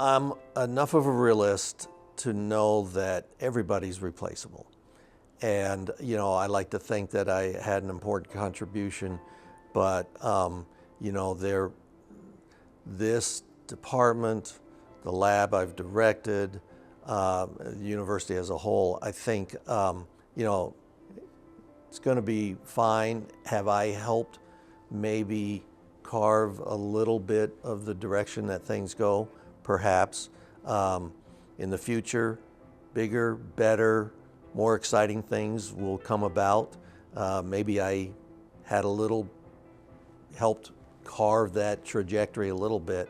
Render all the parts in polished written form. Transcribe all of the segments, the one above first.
I'm enough of a realist to know that everybody's replaceable. And, I like to think that I had an important contribution, but, this department, the lab I've directed, the university as a whole, I think, it's going to be fine. Have I helped maybe carve a little bit of the direction that things go? Perhaps. In the future, bigger, better, more exciting things will come about. Maybe I had a little, helped carve that trajectory a little bit.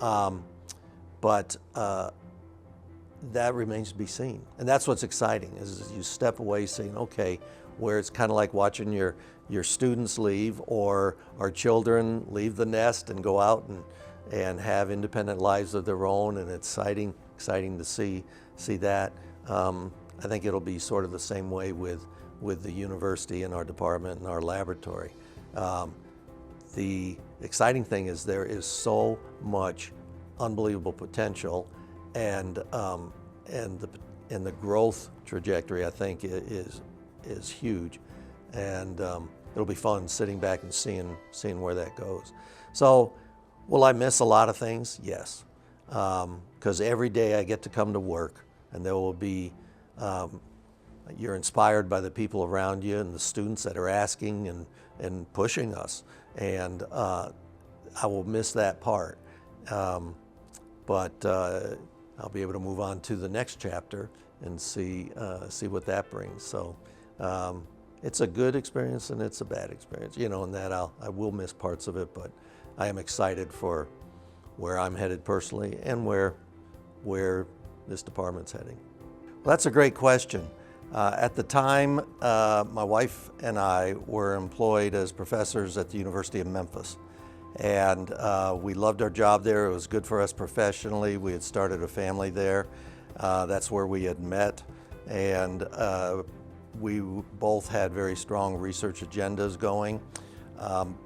But that remains to be seen. And that's what's exciting, is you step away saying, okay, where it's kind of like watching your students leave, or our children leave the nest and go out and have independent lives of their own, and it's exciting to see that. I think it'll be sort of the same way with the university and our department and our laboratory. The exciting thing is there is so much unbelievable potential, and the growth trajectory, I think, is huge, and it'll be fun sitting back and seeing where that goes. So, will I miss a lot of things? Yes, because every day I get to come to work, and there will be, you're inspired by the people around you and the students that are asking and pushing us, and I will miss that part. But I'll be able to move on to the next chapter and see what that brings. So it's a good experience and it's a bad experience, in that I will miss parts of it, but I am excited for where I'm headed personally and where this department's heading. Well, that's a great question. At the time, my wife and I were employed as professors at the University of Memphis. And we loved our job there. It was good for us professionally. We had started a family there. That's where we had met. And we both had very strong research agendas going.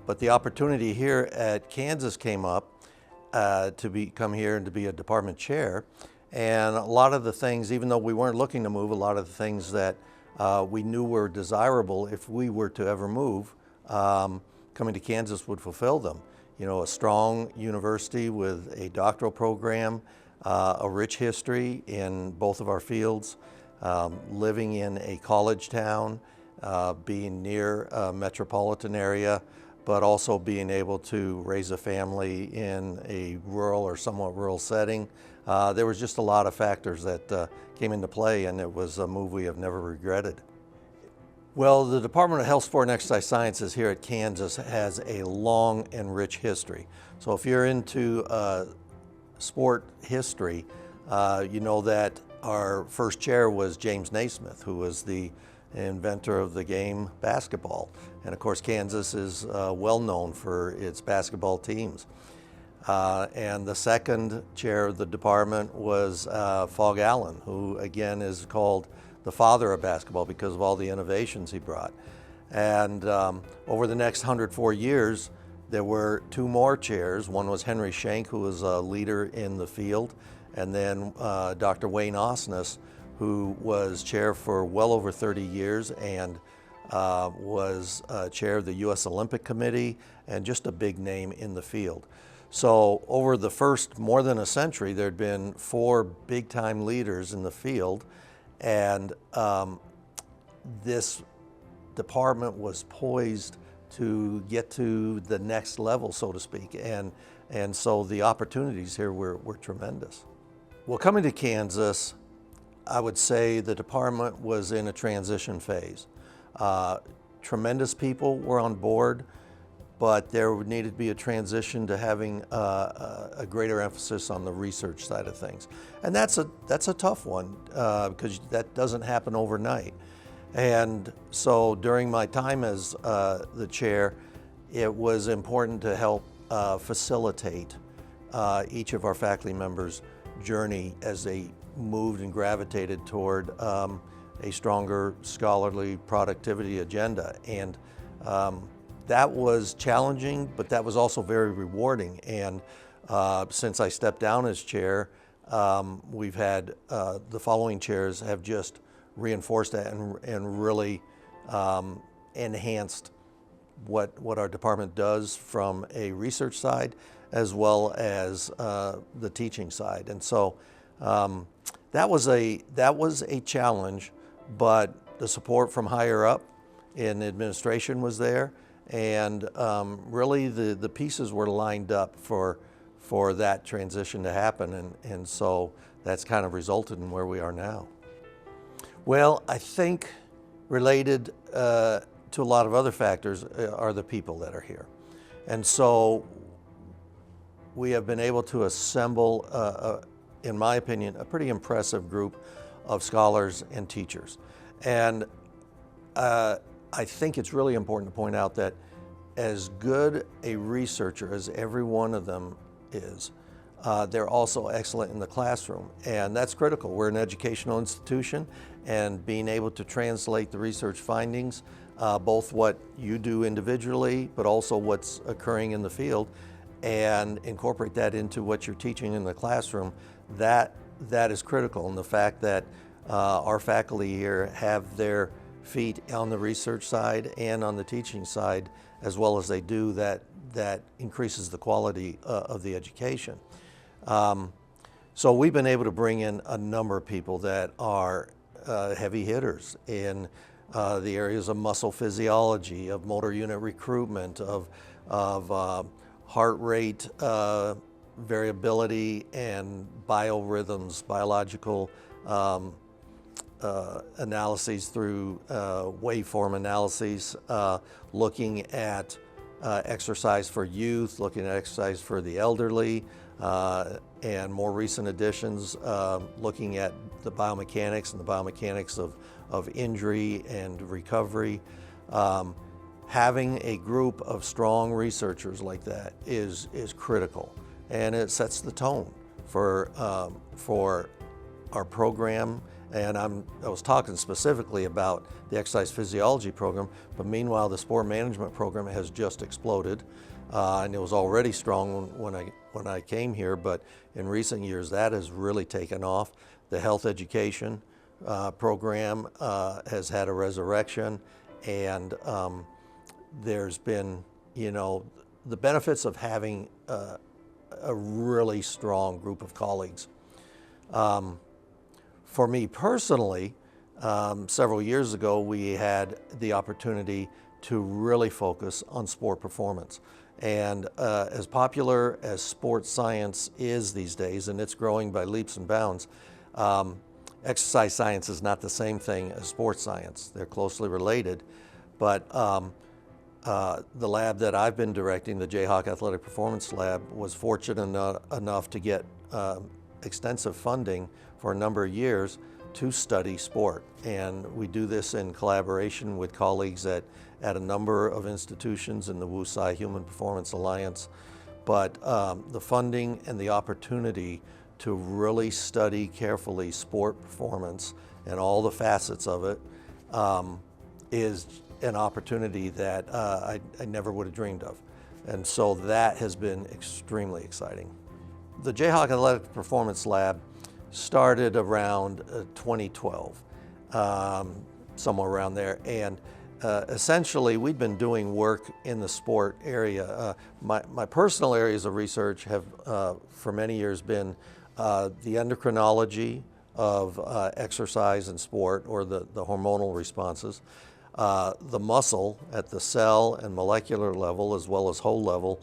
But the opportunity here at Kansas came up to come here and to be a department chair. And a lot of the things, even though we weren't looking to move, a lot of the things that we knew were desirable if we were to ever move, coming to Kansas would fulfill them. A strong university with a doctoral program, a rich history in both of our fields, living in a college town, being near a metropolitan area, but also being able to raise a family in a rural or somewhat rural setting. There was just a lot of factors that came into play, and it was a move we have never regretted. Well, the Department of Health, Sport, and Exercise Sciences here at Kansas has a long and rich history. So if you're into sport history, you know that our first chair was James Naismith, who was the inventor of the game basketball. And of course, Kansas is well known for its basketball teams. And the second chair of the department was Fogg Allen, who again is called the father of basketball because of all the innovations he brought. And over the next 104 years, there were two more chairs. One was Henry Schenck, who was a leader in the field, and then Dr. Wayne Osnes, who was chair for well over 30 years and was chair of the U.S. Olympic Committee and just a big name in the field. So over the first more than a century, there'd been four big-time leaders in the field, and this department was poised to get to the next level, so to speak, and so the opportunities here were tremendous. Well, coming to Kansas, I would say the department was in a transition phase. Tremendous people were on board, but there needed to be a transition to having a greater emphasis on the research side of things. And that's a tough one because that doesn't happen overnight. And so during my time as the chair, it was important to help facilitate each of our faculty members' journey as they moved and gravitated toward a stronger scholarly productivity agenda. And that was challenging, but that was also very rewarding. And since I stepped down as chair, we've had the following chairs have just reinforced that and really enhanced what our department does from a research side as well as the teaching side. And so that was a challenge, but the support from higher up in administration was there, and really the pieces were lined up for that transition to happen, and so that's kind of resulted in where we are now. Well, I think related to a lot of other factors are the people that are here. And so we have been able to assemble, in my opinion, a pretty impressive group of scholars and teachers. And I think it's really important to point out that as good a researcher as every one of them is, they're also excellent in the classroom, and that's critical. We're an educational institution, and being able to translate the research findings, both what you do individually, but also what's occurring in the field, and incorporate that into what you're teaching in the classroom, that is critical. And the fact that our faculty here have their feet on the research side and on the teaching side, as well as they do, that increases the quality of the education. So we've been able to bring in a number of people that are heavy hitters in the areas of muscle physiology, of motor unit recruitment, of heart rate variability and biorhythms, biological analyses through waveform analyses, looking at exercise for youth, looking at exercise for the elderly, and more recent additions, looking at the biomechanics and the biomechanics of injury and recovery. Having a group of strong researchers like that is critical, and it sets the tone for our program. And I was talking specifically about the exercise physiology program, but meanwhile the sport management program has just exploded, and it was already strong when I came here, but in recent years that has really taken off. The health education program has had a resurrection, and there's been, the benefits of having a really strong group of colleagues. For me personally, several years ago, we had the opportunity to really focus on sport performance. And as popular as sports science is these days, and it's growing by leaps and bounds, exercise science is not the same thing as sports science. They're closely related, but the lab that I've been directing, the Jayhawk Athletic Performance Lab, was fortunate enough to get extensive funding for a number of years to study sport. And we do this in collaboration with colleagues at a number of institutions in the WUSI Human Performance Alliance. But the funding and the opportunity to really study carefully sport performance and all the facets of it is an opportunity that I never would have dreamed of. And so that has been extremely exciting. The Jayhawk Athletic Performance Lab started around 2012, somewhere around there. And essentially, we've been doing work in the sport area. My personal areas of research have, for many years, been the endocrinology of exercise and sport, or the hormonal responses, the muscle at the cell and molecular level, as well as whole level,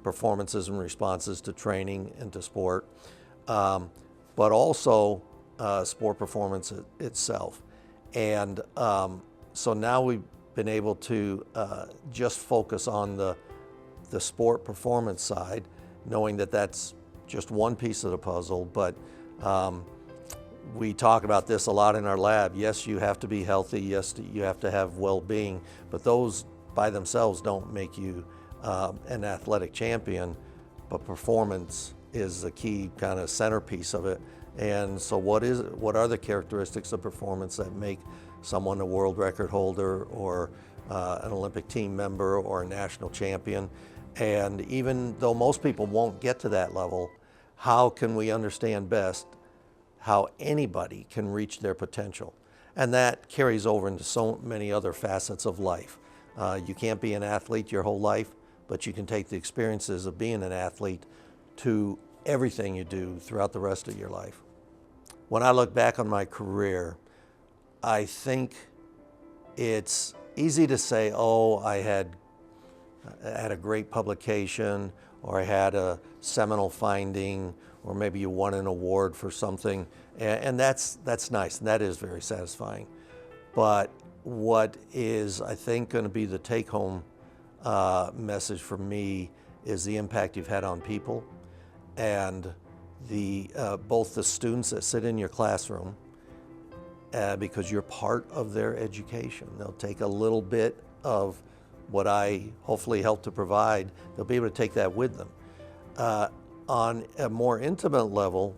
performances and responses to training and to sport, but also sport performance itself. And so now we've been able to just focus on the sport performance side, knowing that that's just one piece of the puzzle. But we talk about this a lot in our lab. Yes, you have to be healthy. Yes, you have to have well-being, but those by themselves don't make you an athletic champion, but performance is the key kind of centerpiece of it. And so what are the characteristics of performance that make someone a world record holder, or an Olympic team member, or a national champion? And even though most people won't get to that level, how can we understand best how anybody can reach their potential? And that carries over into so many other facets of life. You can't be an athlete your whole life, but you can take the experiences of being an athlete to everything you do throughout the rest of your life. When I look back on my career, I think it's easy to say, oh, I had a great publication, or I had a seminal finding, or maybe you won an award for something, and that's nice, and that is very satisfying. But what is, I think, going to be the take-home message for me is the impact you've had on people, and both the students that sit in your classroom, because you're part of their education. They'll take a little bit of what I hopefully help to provide. They'll be able to take that with them. On a more intimate level,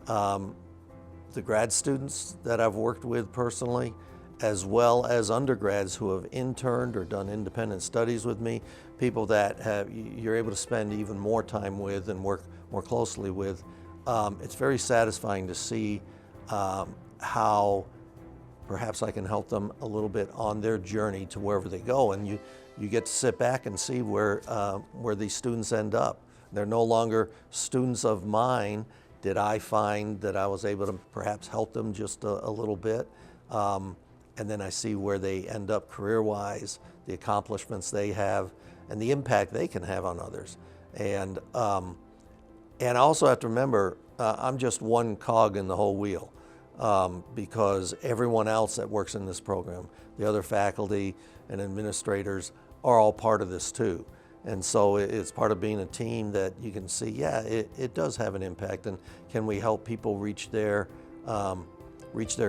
the grad students that I've worked with personally, as well as undergrads who have interned or done independent studies with me, people that you're able to spend even more time with and work more closely with. It's very satisfying to see how perhaps I can help them a little bit on their journey to wherever they go, and you get to sit back and see where these students end up. They're no longer students of mine. Did I find that I was able to perhaps help them just a little bit? And then I see where they end up career-wise, the accomplishments they have, and the impact they can have on others. And I also have to remember, I'm just one cog in the whole wheel, because everyone else that works in this program, the other faculty and administrators, are all part of this too. And so it's part of being a team that you can see, yeah, it does have an impact, and can we help people reach their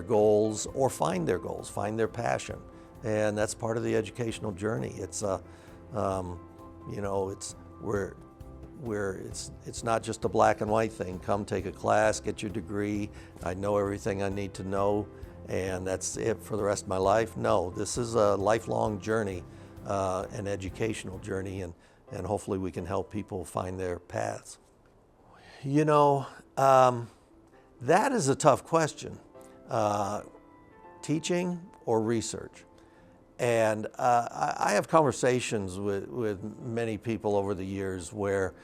goals, or find their goals, find their passion. And that's part of the educational journey. It's it's not just a black and white thing. Come take a class, get your degree, I know everything I need to know, and that's it for the rest of my life. No, this is a lifelong journey, an educational journey, and hopefully we can help people find their paths. You know, that is a tough question. Teaching or research? And I have conversations with many people over the years where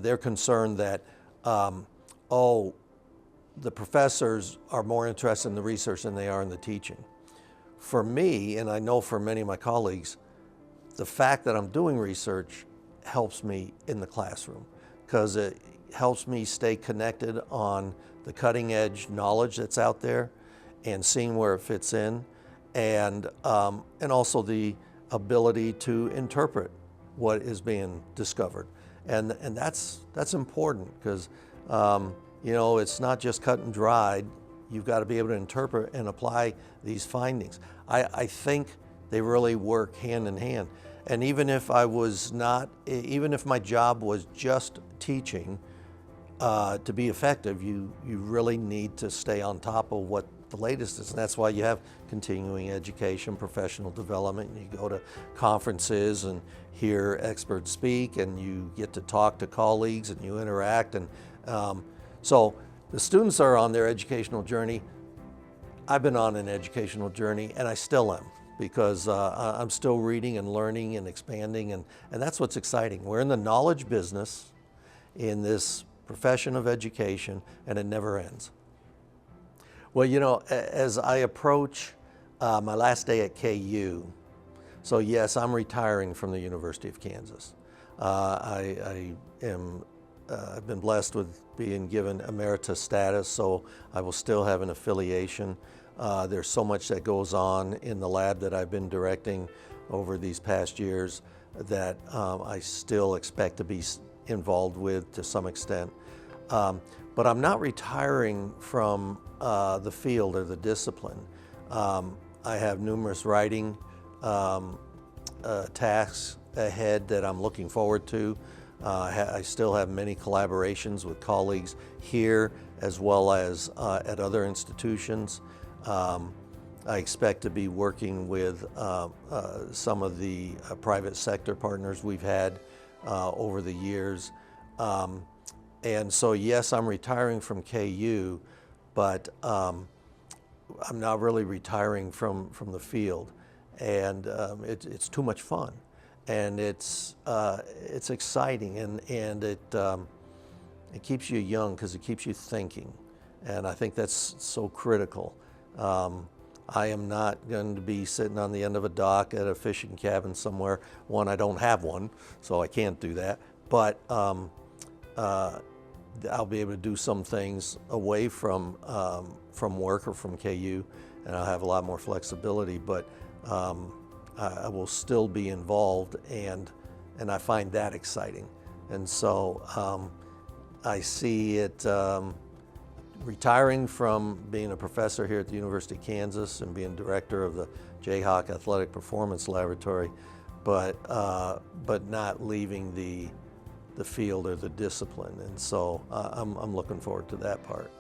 they're concerned that, the professors are more interested in the research than they are in the teaching. For me, and I know for many of my colleagues, the fact that I'm doing research helps me in the classroom, because it helps me stay connected on the cutting edge knowledge that's out there and seeing where it fits in, and also the ability to interpret what is being discovered. And that's important, because it's not just cut and dried. You've got to be able to interpret and apply these findings. I think they really work hand in hand. And even if my job was just teaching, to be effective, you really need to stay on top of what the latest is. And that's why you have continuing education, professional development. You go to conferences and hear experts speak, and you get to talk to colleagues, and you interact. And so the students are on their educational journey. I've been on an educational journey, and I still am, because I'm still reading and learning and expanding, and that's what's exciting. We're in the knowledge business in this profession of education, and it never ends. Well, as I approach my last day at KU, so yes, I'm retiring from the University of Kansas. I've been blessed with being given emeritus status, so I will still have an affiliation. There's so much that goes on in the lab that I've been directing over these past years that I still expect to be involved with to some extent. But I'm not retiring from the field or the discipline. I have numerous writing tasks ahead that I'm looking forward to. I still have many collaborations with colleagues here as well as at other institutions. I expect to be working with some of the private sector partners we've had over the years. And so, yes, I'm retiring from KU, but I'm not really retiring from the field, and it's too much fun, and it's exciting, and it keeps you young because it keeps you thinking, and I think that's so critical. I am not going to be sitting on the end of a dock at a fishing cabin somewhere. One, I don't have one, so I can't do that, but I'll be able to do some things away from work or from KU, and I'll have a lot more flexibility, but I will still be involved, and I find that exciting. And so I see it retiring from being a professor here at the University of Kansas and being director of the Jayhawk Athletic Performance Laboratory, but not leaving the field or the discipline. And so I'm looking forward to that part.